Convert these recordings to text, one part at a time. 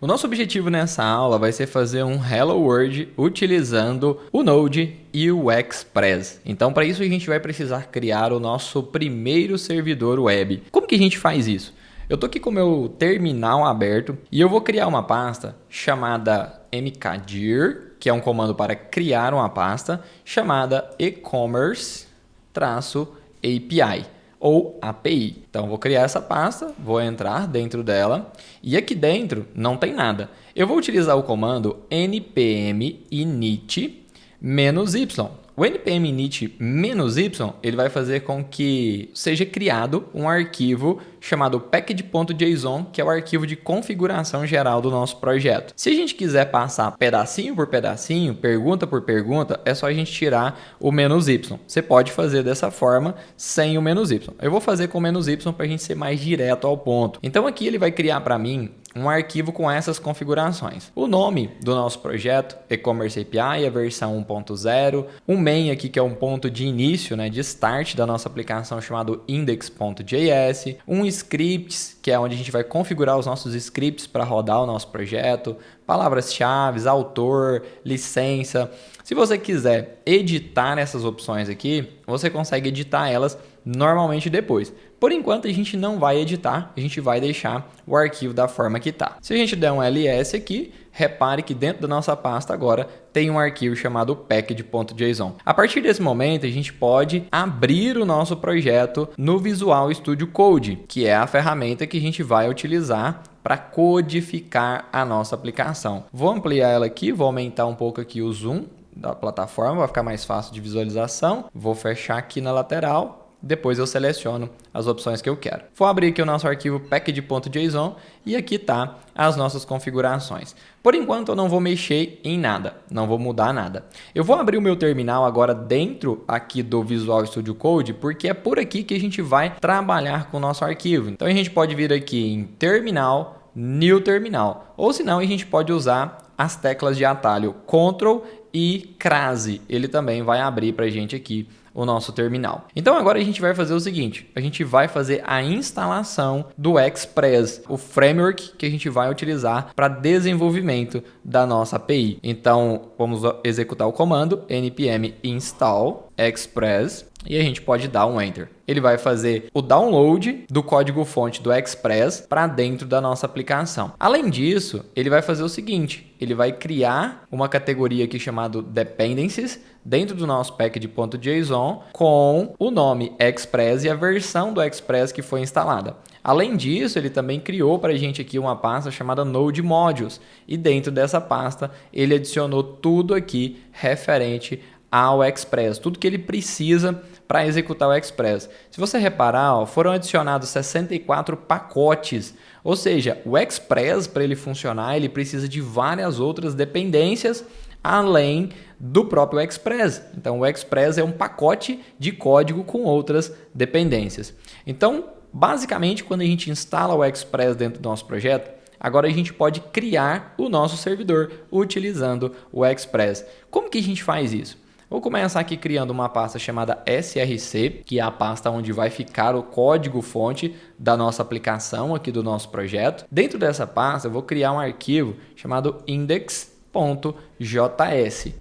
O nosso objetivo nessa aula vai ser fazer um Hello World utilizando o Node e o Express. Então, para isso, a gente vai precisar criar o nosso primeiro servidor web. Como que a gente faz isso? Eu estou aqui com o meu terminal aberto e eu vou criar uma pasta chamada mkdir, que é um comando para criar uma pasta, chamada e-commerce-api. Ou API. Então, vou criar essa pasta, vou entrar dentro dela e aqui dentro não tem nada. Eu vou utilizar o comando npm init -y. O npm init -y ele vai fazer com que seja criado um arquivo chamado package.json, que é o arquivo de configuração geral do nosso projeto. Se a gente quiser passar pedacinho por pedacinho, pergunta por pergunta, é só a gente tirar o -y. Você pode fazer dessa forma sem o -y. Eu vou fazer com o -y para a gente ser mais direto ao ponto. Então aqui ele vai criar para mim um arquivo com essas configurações. O nome do nosso projeto, e-commerce API, a versão 1.0. Um main aqui que é um ponto de início, de start da nossa aplicação chamado index.js. Um scripts, que é onde a gente vai configurar os nossos scripts para rodar o nosso projeto. Palavras-chave, autor, licença. Se você quiser editar essas opções aqui, você consegue editar elas normalmente depois. Por enquanto a gente não vai editar, a gente vai deixar o arquivo da forma que está. Se a gente der um ls aqui, repare que dentro da nossa pasta agora tem um arquivo chamado package.json. A partir desse momento a gente pode abrir o nosso projeto no Visual Studio Code, que é a ferramenta que a gente vai utilizar para codificar a nossa aplicação. Vou ampliar ela aqui, vou aumentar um pouco aqui o zoom da plataforma, vai ficar mais fácil de visualização. Vou fechar aqui na lateral. Depois eu seleciono as opções que eu quero. Vou abrir aqui o nosso arquivo package.json e aqui está as nossas configurações. Por enquanto eu não vou mexer em nada, não vou mudar nada. Eu vou abrir o meu terminal agora dentro aqui do Visual Studio Code, porque é por aqui que a gente vai trabalhar com o nosso arquivo. Então a gente pode vir aqui em Terminal, New Terminal, ou senão a gente pode usar as teclas de atalho Ctrl e crase. Ele também vai abrir para a gente aqui o nosso terminal. Então agora a gente vai fazer o seguinte, a gente vai fazer a instalação do Express, o framework que a gente vai utilizar para desenvolvimento da nossa API. Então vamos executar o comando npm install express e a gente pode dar um enter. Ele vai fazer o download do código-fonte do Express para dentro da nossa aplicação. Além disso, ele vai fazer o seguinte, ele vai criar uma categoria aqui chamada dependencies dentro do nosso package.json com o nome Express e a versão do Express que foi instalada. Além disso, ele também criou para a gente aqui uma pasta chamada Node Modules e dentro dessa pasta ele adicionou tudo aqui referente ao Express, tudo que ele precisa para executar o Express. Se você reparar, foram adicionados 64 pacotes, ou seja, o Express para ele funcionar, ele precisa de várias outras dependências além do próprio Express. Então o Express é um pacote de código com outras dependências. Então, basicamente, quando a gente instala o Express dentro do nosso projeto, agora a gente pode criar o nosso servidor utilizando o Express. Como que a gente faz isso? Vou começar aqui criando uma pasta chamada src, que é a pasta onde vai ficar o código-fonte da nossa aplicação aqui do nosso projeto. Dentro dessa pasta eu vou criar um arquivo chamado index.js.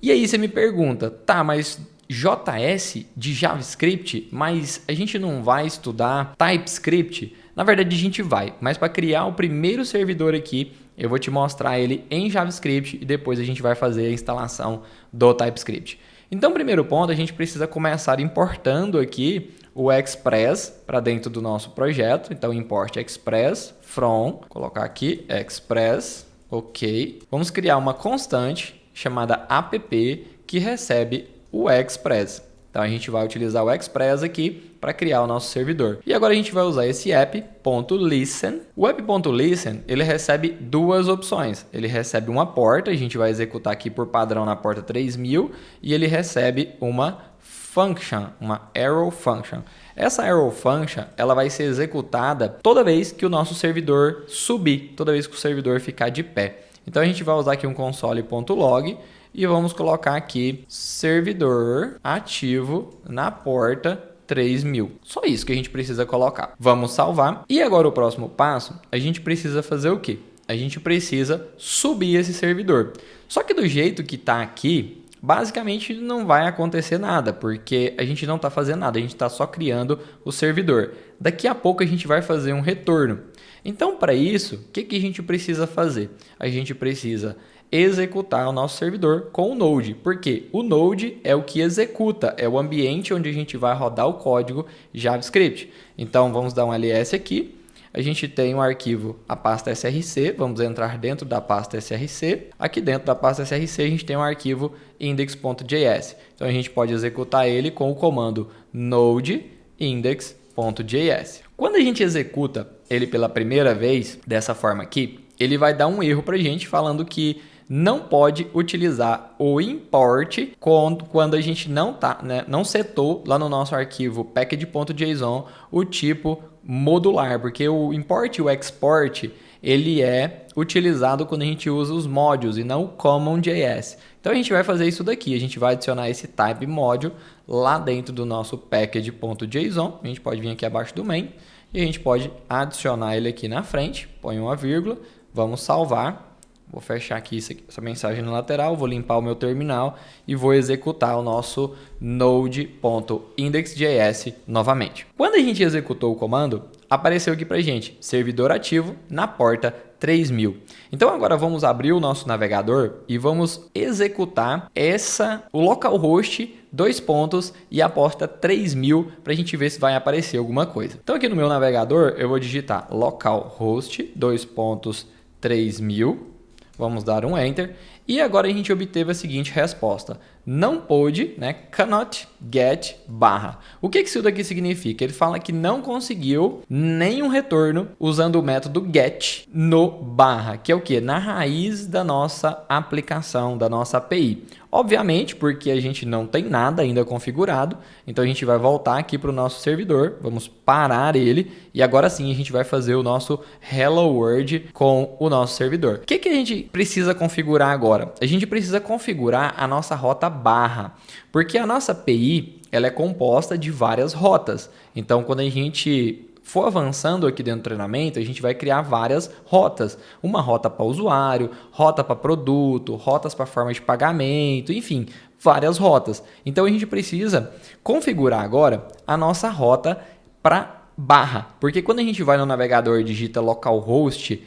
E aí você me pergunta, tá, mas JS de JavaScript, mas a gente não vai estudar TypeScript? Na verdade a gente vai, mas para criar o primeiro servidor aqui, eu vou te mostrar ele em JavaScript e depois a gente vai fazer a instalação do TypeScript. Então, primeiro ponto, a gente precisa começar importando aqui o Express para dentro do nosso projeto. Então, import Express from, colocar aqui Express, ok. Vamos criar uma constante chamada app que recebe o Express. Então, a gente vai utilizar o Express aqui para criar o nosso servidor. E agora a gente vai usar esse app.listen. O app.listen, ele recebe duas opções. Ele recebe uma porta, a gente vai executar aqui por padrão na porta 3000, e ele recebe uma function, uma arrow function. Essa arrow function, ela vai ser executada toda vez que o nosso servidor subir, toda vez que o servidor ficar de pé. Então a gente vai usar aqui um console.log e vamos colocar aqui servidor ativo na porta 3000. Só isso que a gente precisa colocar. Vamos salvar. E agora o próximo passo, a gente precisa fazer o quê? a gente precisa subir esse servidor. Só que do jeito que está aqui, basicamente não vai acontecer nada, porque a gente não está fazendo nada, a gente está só criando o servidor. Daqui a pouco a gente vai fazer um retorno. Então, para isso, o que a gente precisa fazer? A gente precisa executar o nosso servidor com o Node, porque o Node é o que executa, é o ambiente onde a gente vai rodar o código JavaScript. Então, vamos dar um ls aqui. A gente tem um arquivo, a pasta src, vamos entrar dentro da pasta src. Aqui dentro da pasta src a gente tem um arquivo index.js. Então a gente pode executar ele com o comando node index.js. Quando a gente executa ele pela primeira vez, dessa forma aqui, ele vai dar um erro para a gente falando que não pode utilizar o import quando a gente não setou lá no nosso arquivo package.json o tipo modular, porque o import e o export ele é utilizado quando a gente usa os modules e não o common.js. Então a gente vai fazer isso daqui, a gente vai adicionar esse type module lá dentro do nosso package.json. A gente pode vir aqui abaixo do main e a gente pode adicionar ele aqui na frente, põe uma vírgula, vamos salvar. Vou fechar aqui essa mensagem na lateral, vou limpar o meu terminal e vou executar o nosso node.index.js novamente. Quando a gente executou o comando, apareceu aqui para a gente, servidor ativo na porta 3000. Então agora vamos abrir o nosso navegador e vamos executar o localhost, e a porta 3000 para a gente ver se vai aparecer alguma coisa. Então aqui no meu navegador eu vou digitar localhost, 3000. Vamos dar um Enter. E agora a gente obteve a seguinte resposta. Não pôde, cannot get barra. O que isso daqui significa? Ele fala que não conseguiu nenhum retorno usando o método get no barra, que é o que? Na raiz da nossa aplicação, da nossa API. Obviamente, porque a gente não tem nada ainda configurado, então a gente vai voltar aqui para o nosso servidor, vamos parar ele e agora sim a gente vai fazer o nosso Hello World com o nosso servidor. O que a gente precisa configurar agora? A gente precisa configurar a nossa rota barra, porque a nossa API ela é composta de várias rotas. Então, quando a gente for avançando aqui dentro do treinamento, a gente vai criar várias rotas. Uma rota para usuário, rota para produto, rotas para forma de pagamento, enfim, várias rotas. Então a gente precisa configurar agora a nossa rota para barra, porque quando a gente vai no navegador e digita localhost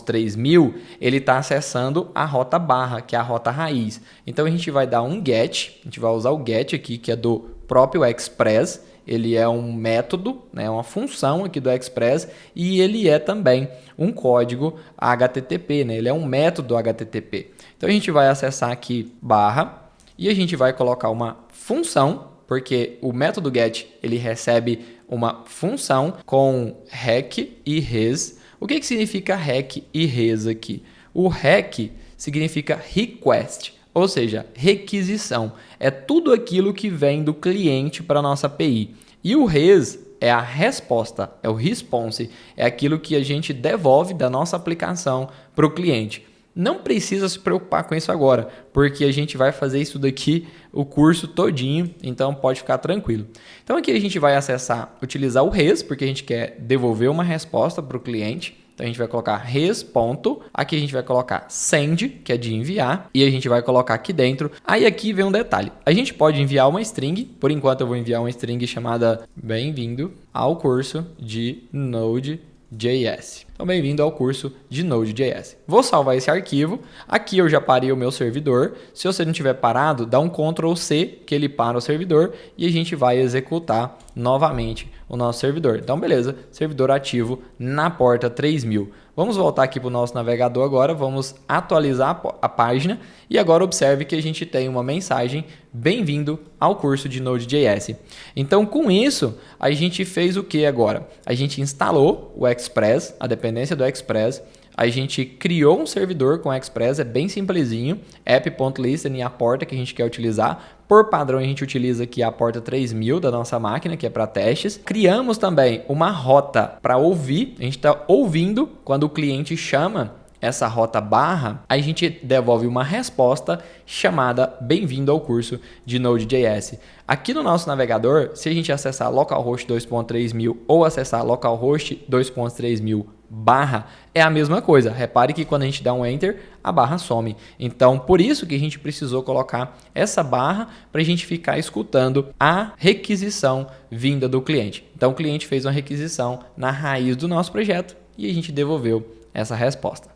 3000, ele está acessando a rota barra, que é a rota raiz. Então a gente vai dar um get, a gente vai usar o get aqui, que é do próprio Express. Ele é um método, uma função aqui do Express e ele é também um código HTTP, ele é um método HTTP. Então a gente vai acessar aqui barra e a gente vai colocar uma função, porque o método get ele recebe uma função com REQ e res. O que significa REQ e res aqui? O REQ significa request, ou seja, requisição. É tudo aquilo que vem do cliente para a nossa API. E o res é a resposta, é o response, é aquilo que a gente devolve da nossa aplicação para o cliente. Não precisa se preocupar com isso agora, porque a gente vai fazer isso daqui o curso todinho, então pode ficar tranquilo. Então aqui a gente vai utilizar o res, porque a gente quer devolver uma resposta para o cliente. Então a gente vai colocar res. Aqui a gente vai colocar send, que é de enviar, e a gente vai colocar aqui dentro. Aí aqui vem um detalhe. A gente pode enviar uma string, por enquanto eu vou enviar uma string chamada bem-vindo ao curso de Node.js. Então bem-vindo ao curso de Node.js. Vou salvar esse arquivo. Aqui eu já parei o meu servidor. Se você não tiver parado, dá um Ctrl C que ele para o servidor e a gente vai executar novamente o nosso servidor. Então beleza, servidor ativo na porta 3000. Vamos voltar aqui para o nosso navegador agora, vamos atualizar a página e agora observe que a gente tem uma mensagem bem-vindo ao curso de Node.js. Então com isso a gente fez o que agora? A gente instalou o Express, a dependência do Express, a gente criou um servidor com Express, é bem simplesinho, app.listen e a porta que a gente quer utilizar. Por padrão, a gente utiliza aqui a porta 3000 da nossa máquina, que é para testes. Criamos também uma rota para ouvir, a gente está ouvindo quando o cliente chama essa rota barra, a gente devolve uma resposta chamada bem-vindo ao curso de Node.js. Aqui no nosso navegador, se a gente acessar localhost 2.3000 ou acessar localhost 2.3000 barra é a mesma coisa. Repare que quando a gente dá um Enter, a barra some. Então, por isso que a gente precisou colocar essa barra para a gente ficar escutando a requisição vinda do cliente. Então, o cliente fez uma requisição na raiz do nosso projeto e a gente devolveu essa resposta.